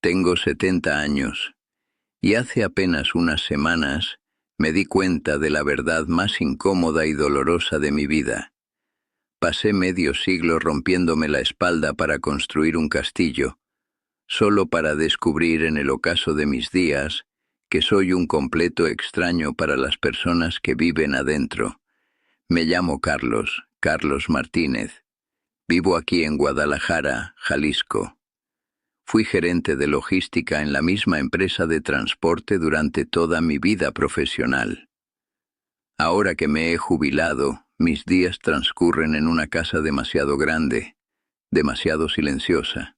Tengo 70 años y hace apenas unas semanas me di cuenta de la verdad más incómoda y dolorosa de mi vida. Pasé medio siglo rompiéndome la espalda para construir un castillo, solo para descubrir en el ocaso de mis días que soy un completo extraño para las personas que viven adentro. Me llamo Carlos Martínez. Vivo aquí en Guadalajara, Jalisco. Fui gerente de logística en la misma empresa de transporte durante toda mi vida profesional. Ahora que me he jubilado, mis días transcurren en una casa demasiado grande, demasiado silenciosa.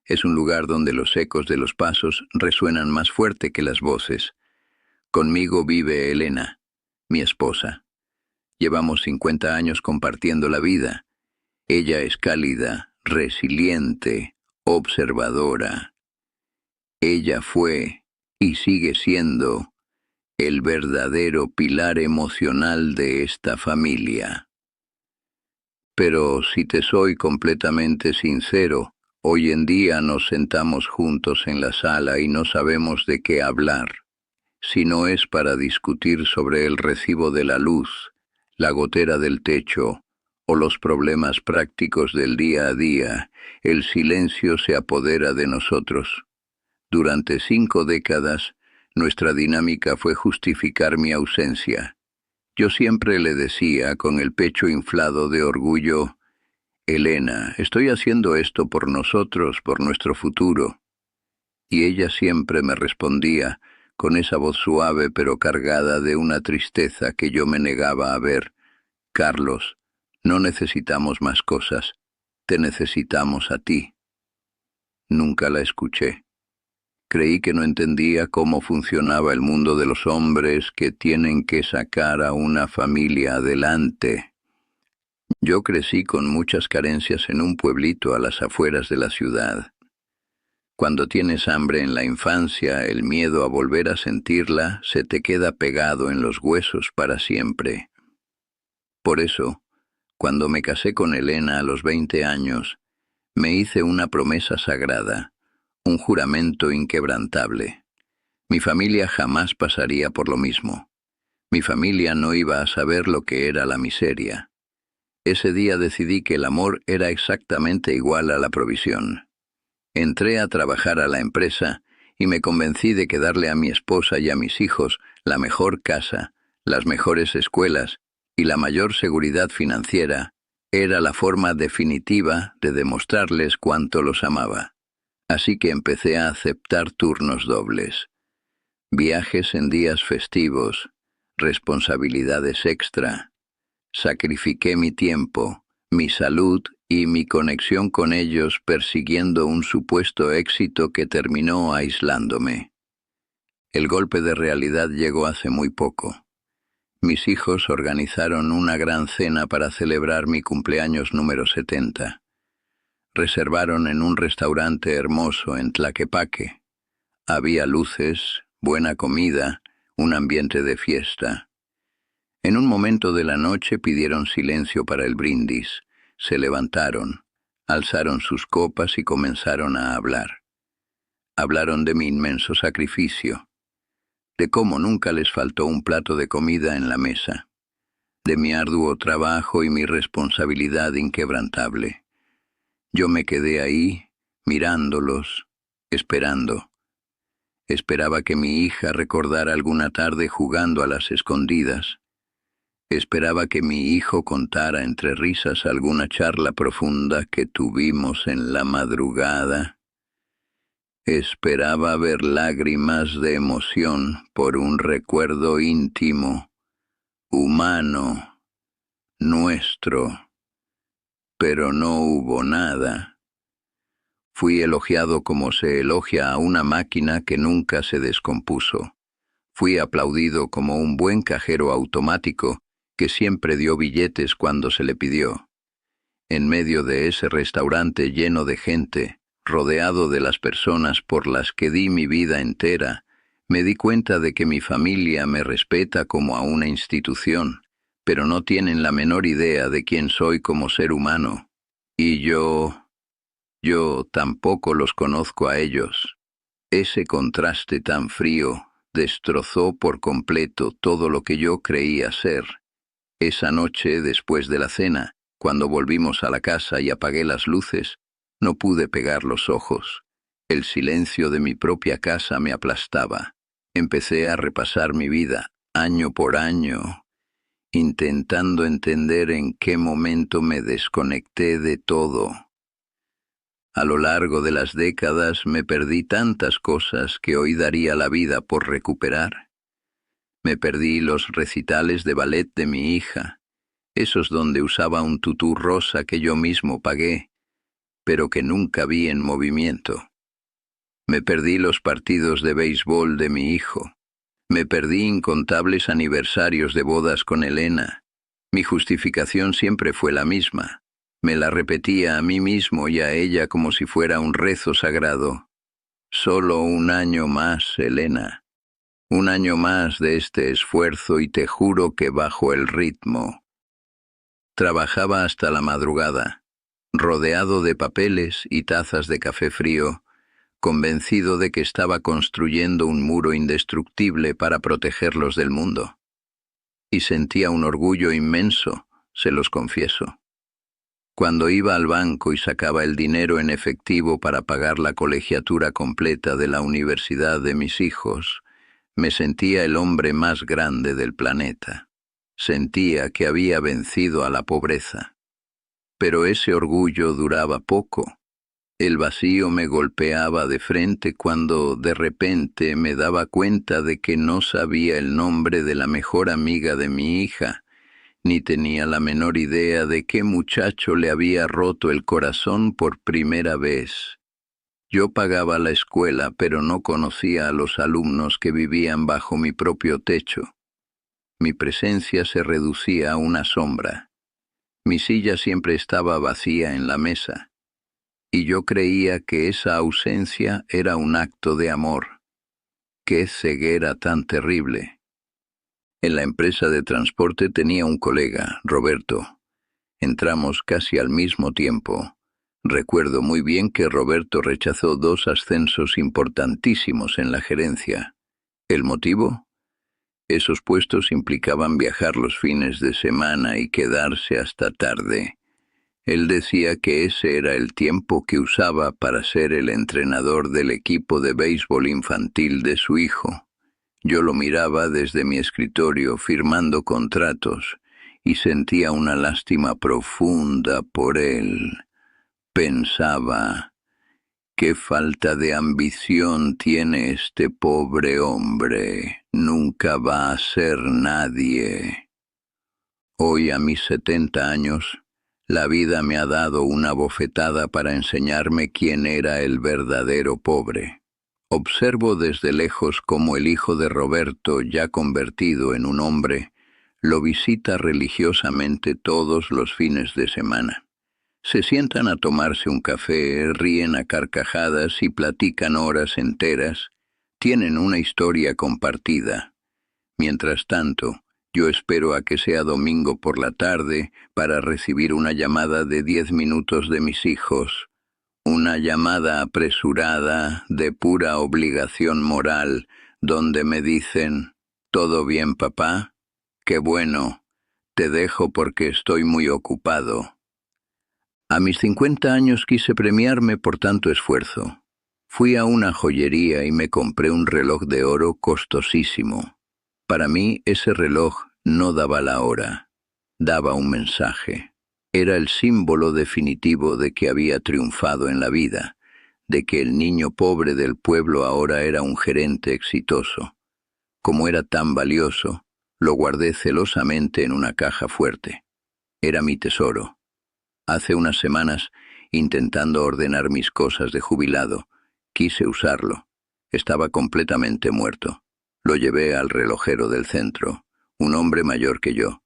Es un lugar donde los ecos de los pasos resuenan más fuerte que las voces. Conmigo vive Elena, mi esposa. Llevamos 50 años compartiendo la vida. Ella es cálida, resiliente, observadora. Ella fue, y sigue siendo, el verdadero pilar emocional de esta familia. Pero si te soy completamente sincero, hoy en día nos sentamos juntos en la sala y no sabemos de qué hablar. Si no es para discutir sobre el recibo de la luz, la gotera del techo o los problemas prácticos del día a día, el silencio se apodera de nosotros. Durante 5 décadas, nuestra dinámica fue justificar mi ausencia. Yo siempre le decía, con el pecho inflado de orgullo, «Elena, estoy haciendo esto por nosotros, por nuestro futuro». Y ella siempre me respondía, con esa voz suave pero cargada de una tristeza que yo me negaba a ver, «Carlos, no necesitamos más cosas, te necesitamos a ti». Nunca la escuché. Creí que no entendía cómo funcionaba el mundo de los hombres que tienen que sacar a una familia adelante. Yo crecí con muchas carencias en un pueblito a las afueras de la ciudad. Cuando tienes hambre en la infancia, el miedo a volver a sentirla se te queda pegado en los huesos para siempre. Por eso, cuando me casé con Elena a los 20 años, me hice una promesa sagrada, un juramento inquebrantable. Mi familia jamás pasaría por lo mismo. Mi familia no iba a saber lo que era la miseria. Ese día decidí que el amor era exactamente igual a la provisión. Entré a trabajar a la empresa y me convencí de que darle a mi esposa y a mis hijos la mejor casa, las mejores escuelas y la mayor seguridad financiera era la forma definitiva de demostrarles cuánto los amaba. Así que empecé a aceptar turnos dobles, viajes en días festivos, responsabilidades extra. Sacrifiqué mi tiempo, mi salud y mi conexión con ellos persiguiendo un supuesto éxito que terminó aislándome. El golpe de realidad llegó hace muy poco. Mis hijos organizaron una gran cena para celebrar mi cumpleaños número 70. Reservaron en un restaurante hermoso en Tlaquepaque. Había luces, buena comida, un ambiente de fiesta. En un momento de la noche pidieron silencio para el brindis. Se levantaron, alzaron sus copas y comenzaron a hablar. Hablaron de mi inmenso sacrificio, de cómo nunca les faltó un plato de comida en la mesa, de mi arduo trabajo y mi responsabilidad inquebrantable. Yo me quedé ahí, mirándolos, esperando. Esperaba que mi hija recordara alguna tarde jugando a las escondidas. Esperaba que mi hijo contara entre risas alguna charla profunda que tuvimos en la madrugada. Esperaba ver lágrimas de emoción por un recuerdo íntimo, humano, nuestro. Pero no hubo nada. Fui elogiado como se elogia a una máquina que nunca se descompuso. Fui aplaudido como un buen cajero automático que siempre dio billetes cuando se le pidió. En medio de ese restaurante lleno de gente, rodeado de las personas por las que di mi vida entera, me di cuenta de que mi familia me respeta como a una institución, pero no tienen la menor idea de quién soy como ser humano. Y yo tampoco los conozco a ellos. Ese contraste tan frío destrozó por completo todo lo que yo creía ser. Esa noche, después de la cena, cuando volvimos a la casa y apagué las luces, no pude pegar los ojos. El silencio de mi propia casa me aplastaba. Empecé a repasar mi vida, año por año, intentando entender en qué momento me desconecté de todo. A lo largo de las décadas me perdí tantas cosas que hoy daría la vida por recuperar. Me perdí los recitales de ballet de mi hija, esos donde usaba un tutú rosa que yo mismo pagué, pero que nunca vi en movimiento. Me perdí los partidos de béisbol de mi hijo. Me perdí incontables aniversarios de bodas con Elena. Mi justificación siempre fue la misma. Me la repetía a mí mismo y a ella como si fuera un rezo sagrado. Solo un año más, Elena. Un año más de este esfuerzo y te juro que bajo el ritmo. Trabajaba hasta la madrugada, rodeado de papeles y tazas de café frío, convencido de que estaba construyendo un muro indestructible para protegerlos del mundo. Y sentía un orgullo inmenso, se los confieso. Cuando iba al banco y sacaba el dinero en efectivo para pagar la colegiatura completa de la universidad de mis hijos, me sentía el hombre más grande del planeta. Sentía que había vencido a la pobreza. Pero ese orgullo duraba poco. El vacío me golpeaba de frente cuando de repente me daba cuenta de que no sabía el nombre de la mejor amiga de mi hija, ni tenía la menor idea de qué muchacho le había roto el corazón por primera vez. Yo pagaba la escuela, pero no conocía a los alumnos que vivían bajo mi propio techo. Mi presencia se reducía a una sombra. Mi silla siempre estaba vacía en la mesa, y yo creía que esa ausencia era un acto de amor. ¡Qué ceguera tan terrible! En la empresa de transporte tenía un colega, Roberto. Entramos casi al mismo tiempo. Recuerdo muy bien que Roberto rechazó 2 ascensos importantísimos en la gerencia. ¿El motivo? Esos puestos implicaban viajar los fines de semana y quedarse hasta tarde. Él decía que ese era el tiempo que usaba para ser el entrenador del equipo de béisbol infantil de su hijo. Yo lo miraba desde mi escritorio firmando contratos y sentía una lástima profunda por él. Pensaba, qué falta de ambición tiene este pobre hombre. Nunca va a ser nadie. Hoy, a mis 70 años, la vida me ha dado una bofetada para enseñarme quién era el verdadero pobre. Observo desde lejos cómo el hijo de Roberto, ya convertido en un hombre, lo visita religiosamente todos los fines de semana. Se sientan a tomarse un café, ríen a carcajadas y platican horas enteras. Tienen una historia compartida. Mientras tanto, yo espero a que sea domingo por la tarde para recibir una llamada de 10 minutos de mis hijos. Una llamada apresurada, de pura obligación moral, donde me dicen, ¿todo bien, papá? Qué bueno, te dejo porque estoy muy ocupado. A mis 50 años quise premiarme por tanto esfuerzo. Fui a una joyería y me compré un reloj de oro costosísimo. Para mí ese reloj no daba la hora, daba un mensaje. Era el símbolo definitivo de que había triunfado en la vida, de que el niño pobre del pueblo ahora era un gerente exitoso. Como era tan valioso, lo guardé celosamente en una caja fuerte. Era mi tesoro. Hace unas semanas, intentando ordenar mis cosas de jubilado, quise usarlo. Estaba completamente muerto. Lo llevé al relojero del centro, un hombre mayor que yo.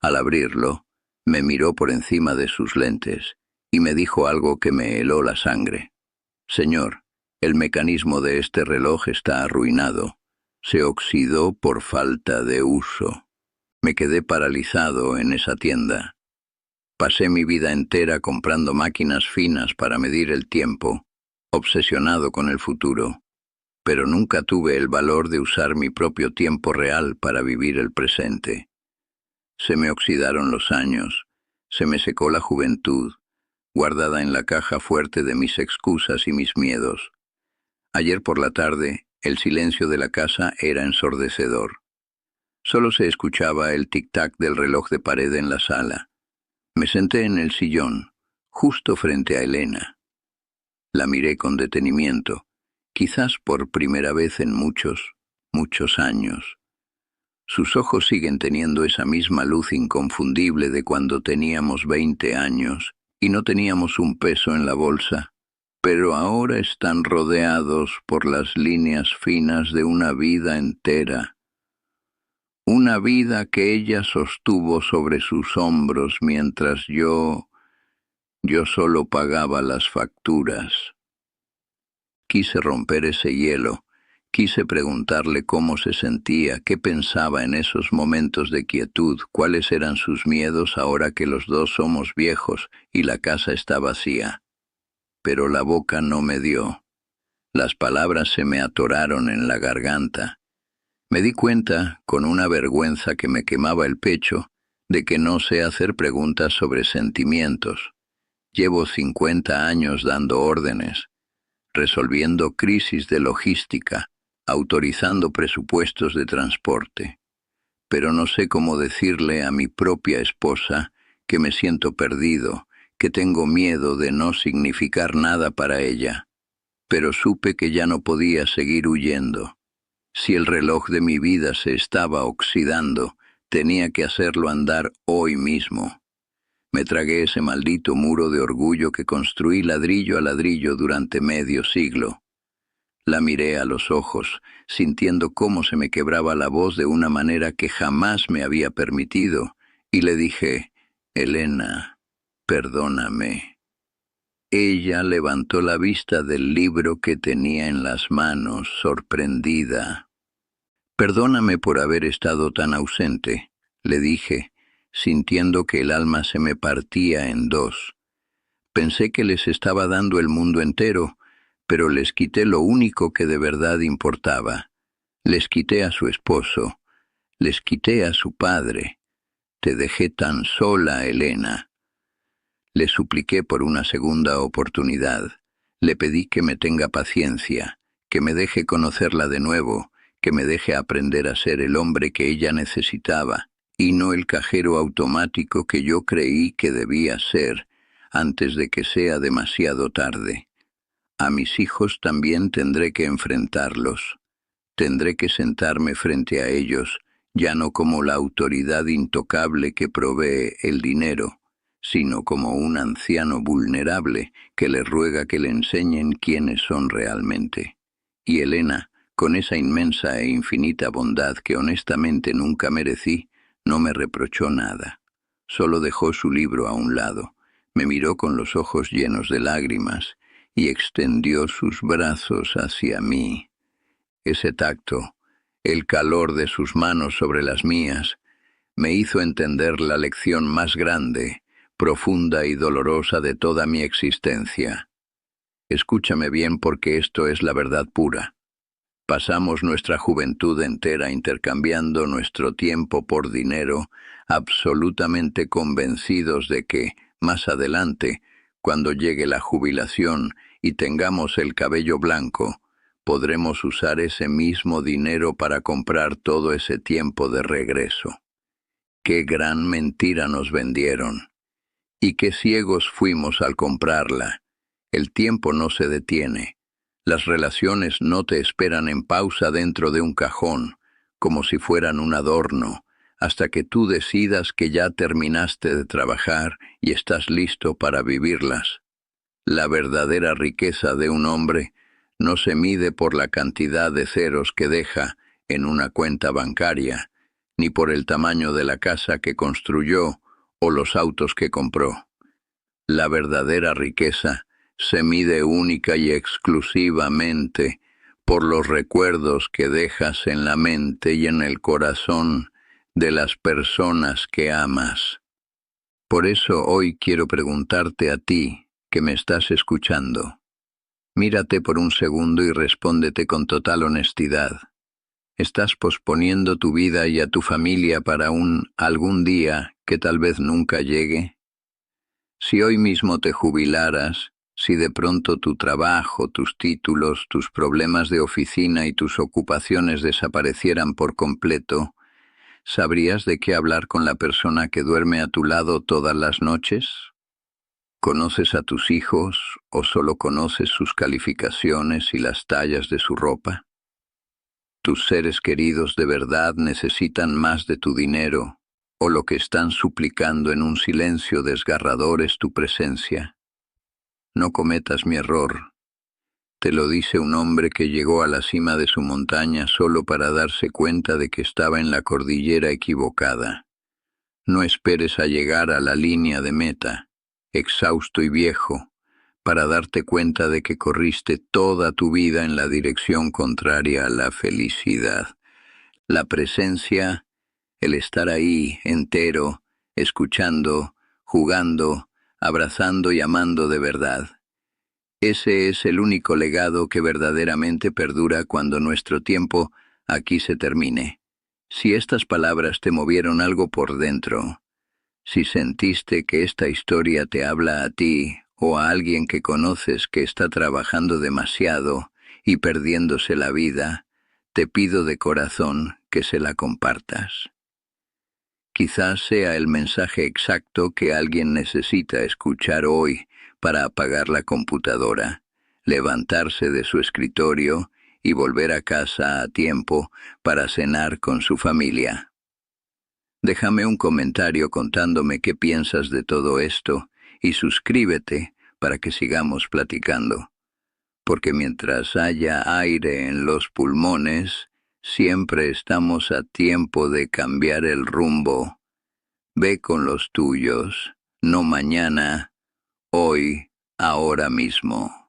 Al abrirlo, me miró por encima de sus lentes y me dijo algo que me heló la sangre. Señor, el mecanismo de este reloj está arruinado. Se oxidó por falta de uso. Me quedé paralizado en esa tienda. Pasé mi vida entera comprando máquinas finas para medir el tiempo, obsesionado con el futuro. pero nunca tuve el valor de usar mi propio tiempo real para vivir el presente. Se me oxidaron los años, se me secó la juventud, guardada en la caja fuerte de mis excusas y mis miedos. Ayer por la tarde, el silencio de la casa era ensordecedor. Solo se escuchaba el tic-tac del reloj de pared en la sala. Me senté en el sillón, justo frente a Elena. La miré con detenimiento, quizás por primera vez en muchos, muchos años. Sus ojos siguen teniendo esa misma luz inconfundible de cuando teníamos 20 años y no teníamos un peso en la bolsa, pero ahora están rodeados por las líneas finas de una vida entera. Una vida que ella sostuvo sobre sus hombros mientras yo solo pagaba las facturas. Quise romper ese hielo, quise preguntarle cómo se sentía, qué pensaba en esos momentos de quietud, cuáles eran sus miedos ahora que los dos somos viejos y la casa está vacía. Pero la boca no me dio. Las palabras se me atoraron en la garganta. Me di cuenta, con una vergüenza que me quemaba el pecho, de que no sé hacer preguntas sobre sentimientos. Llevo 50 años dando órdenes, resolviendo crisis de logística, autorizando presupuestos de transporte. Pero no sé cómo decirle a mi propia esposa que me siento perdido, que tengo miedo de no significar nada para ella. Pero supe que ya no podía seguir huyendo. Si el reloj de mi vida se estaba oxidando, tenía que hacerlo andar hoy mismo. Me tragué ese maldito muro de orgullo que construí ladrillo a ladrillo durante medio siglo. La miré a los ojos, sintiendo cómo se me quebraba la voz de una manera que jamás me había permitido, y le dije, «Elena, perdóname». Ella levantó la vista del libro que tenía en las manos, sorprendida. «Perdóname por haber estado tan ausente», le dije, sintiendo que el alma se me partía en dos. Pensé que les estaba dando el mundo entero, pero les quité lo único que de verdad importaba. Les quité a su esposo, les quité a su padre. Te dejé tan sola, Elena. Le supliqué por una segunda oportunidad. Le pedí que me tenga paciencia, que me deje conocerla de nuevo, que me deje aprender a ser el hombre que ella necesitaba, y no el cajero automático que yo creí que debía ser, antes de que sea demasiado tarde. A mis hijos también tendré que enfrentarlos. Tendré que sentarme frente a ellos, ya no como la autoridad intocable que provee el dinero, sino como un anciano vulnerable que le ruega que le enseñen quiénes son realmente. Y Elena, con esa inmensa e infinita bondad que honestamente nunca merecí, no me reprochó nada. Solo dejó su libro a un lado, me miró con los ojos llenos de lágrimas y extendió sus brazos hacia mí. Ese tacto, el calor de sus manos sobre las mías, me hizo entender la lección más grande, profunda y dolorosa de toda mi existencia. Escúchame bien porque esto es la verdad pura. Pasamos nuestra juventud entera intercambiando nuestro tiempo por dinero, absolutamente convencidos de que, más adelante, cuando llegue la jubilación y tengamos el cabello blanco, podremos usar ese mismo dinero para comprar todo ese tiempo de regreso. ¡Qué gran mentira nos vendieron! Y qué ciegos fuimos al comprarla. El tiempo no se detiene. Las relaciones no te esperan en pausa dentro de un cajón, como si fueran un adorno, hasta que tú decidas que ya terminaste de trabajar y estás listo para vivirlas. La verdadera riqueza de un hombre no se mide por la cantidad de ceros que deja en una cuenta bancaria, ni por el tamaño de la casa que construyó o los autos que compró. La verdadera riqueza se mide única y exclusivamente por los recuerdos que dejas en la mente y en el corazón de las personas que amas. Por eso hoy quiero preguntarte a ti, que me estás escuchando, Mírate por un segundo y respóndete con total honestidad. ¿Estás posponiendo tu vida y a tu familia para algún día que tal vez nunca llegue? Si hoy mismo te jubilaras, si de pronto tu trabajo, tus títulos, tus problemas de oficina y tus ocupaciones desaparecieran por completo, ¿sabrías de qué hablar con la persona que duerme a tu lado todas las noches? ¿Conoces a tus hijos o solo conoces sus calificaciones y las tallas de su ropa? ¿Tus seres queridos de verdad necesitan más de tu dinero o lo que están suplicando en un silencio desgarrador es tu presencia? No cometas mi error. Te lo dice un hombre que llegó a la cima de su montaña solo para darse cuenta de que estaba en la cordillera equivocada. No esperes a llegar a la línea de meta, exhausto y viejo, para darte cuenta de que corriste toda tu vida en la dirección contraria a la felicidad. La presencia, el estar ahí, entero, escuchando, jugando, abrazando y amando de verdad. Ese es el único legado que verdaderamente perdura cuando nuestro tiempo aquí se termine. Si estas palabras te movieron algo por dentro, si sentiste que esta historia te habla a ti o a alguien que conoces que está trabajando demasiado y perdiéndose la vida, te pido de corazón que se la compartas. Quizás sea el mensaje exacto que alguien necesita escuchar hoy para apagar la computadora, levantarse de su escritorio y volver a casa a tiempo para cenar con su familia. Déjame un comentario contándome qué piensas de todo esto y suscríbete para que sigamos platicando. Porque mientras haya aire en los pulmones, siempre estamos a tiempo de cambiar el rumbo. Ve con los tuyos, no mañana, hoy, ahora mismo.